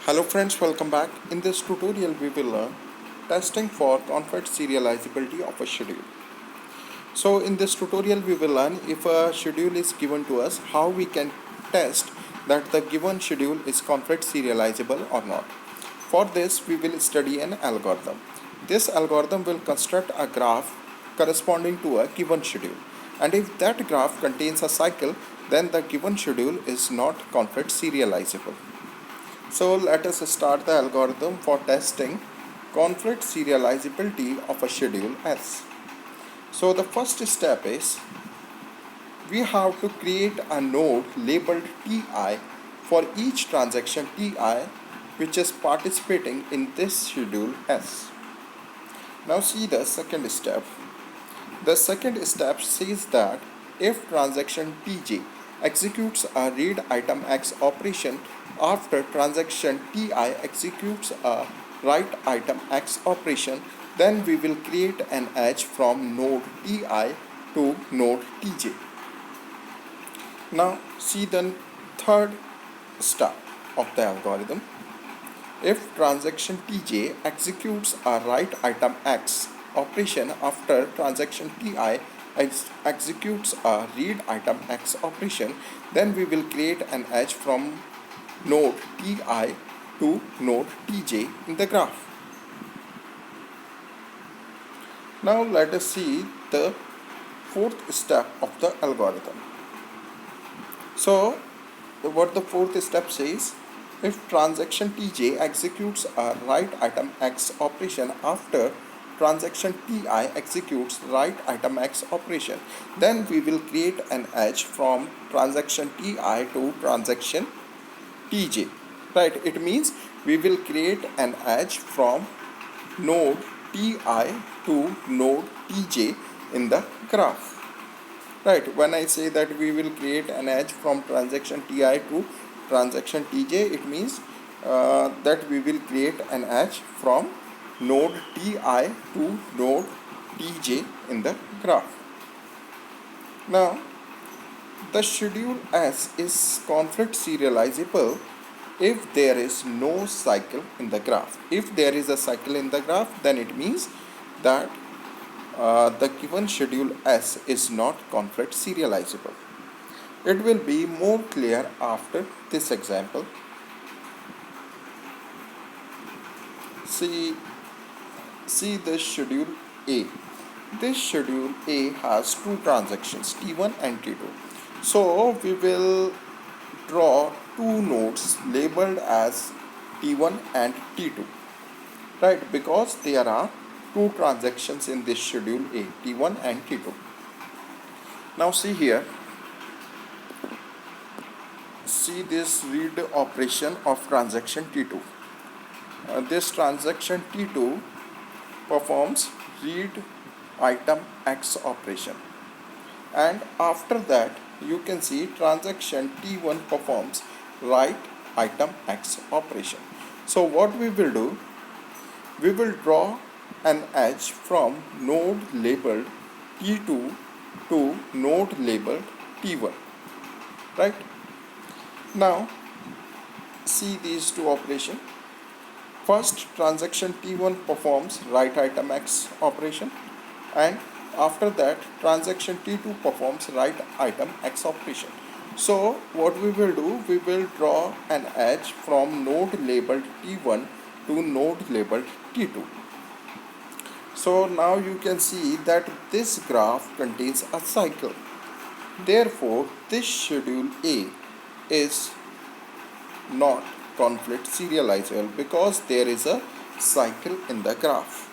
Hello friends, welcome back. In this tutorial we will learn testing for conflict serializability of a schedule. So in this tutorial we will learn if a schedule is given to us, how we can test that the given schedule is conflict serializable or not. For this we will study an algorithm. This algorithm will construct a graph corresponding to a given schedule, and if that graph contains a cycle, then the given schedule is not conflict serializable. So let us start the algorithm for testing conflict serializability of a schedule S. So the first step is we have to create a node labeled Ti for each transaction Ti which is participating in this schedule S. Now see the second step. The second step says that if transaction Tj executes a read item X operation after transaction Ti executes a write item X operation, then we will create an edge from node Ti to node Tj. Now see the third step of the algorithm. If transaction Tj executes a write item X operation after transaction Ti executes a read item X operation, then we will create an edge from node Ti to node Tj in the graph. Now let us see the fourth step of the algorithm. So what the fourth step says, if transaction Tj executes a write item X operation after transaction Ti executes write item X operation, then we will create an edge from transaction Ti to transaction Tj. Right, it means we will create an edge from node Ti to node Tj in the graph. Right, when I say that we will create an edge from transaction Ti to transaction Tj, it means that we will create an edge from node Ti to node Tj in the graph. Now, the schedule S is conflict serializable if there is no cycle in the graph. If there is a cycle in the graph, then it means that the given schedule S is not conflict serializable. It will be more clear after this example. See this schedule A. This schedule A has two transactions, T1 and T2. So we will draw two nodes labeled as T1 and T2. Right, because there are two transactions in this schedule A, T1 and T2. Now see here, see this read operation of transaction T2. This transaction T2 performs read item X operation, and after that you can see transaction T1 performs write item X operation. So what we will do, we will draw an edge from node labeled T2 to node labeled T1. Right, now see these two operations. First, transaction T1 performs write item X operation, and after that transaction T2 performs write item X operation. So what we will do, we will draw an edge from node labeled T1 to node labeled T2. So now you can see that this graph contains a cycle. Therefore, this schedule A is not conflict serializable because there is a cycle in the graph.